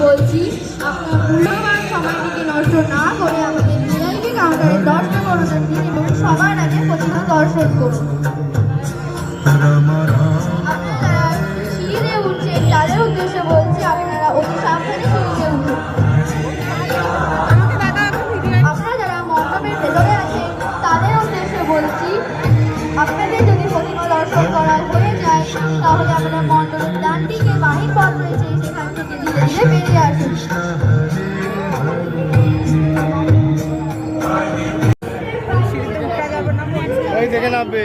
বলছি আপনার মূল্যবান সময়টিকে নষ্ট না করে আমাদের ভিআইপি কাউন্টারে দর্শন অনুদান দিন এবং সবার আগে প্রতিমা দর্শন করুন। আপনারা সিঁড়িতে উঠছেন তাদের উদ্দেশ্যে বলছি আপনারা অতি সাবধানে সিঁড়িতে উঠুন। আপনারা যারা মণ্ডপের ভেতরে আছেন তাদের উদ্দেশ্যে বলছি আপনাদের যদি প্রতিমা দর্শন করা হয়ে যায় তাহলে আপনারা মণ্ডপের ডান দিকে বাহির পথ রয়েছে সেখান থেকে ধীরে ধীরে বেরিয়ে আসুন। দেখে নামবে।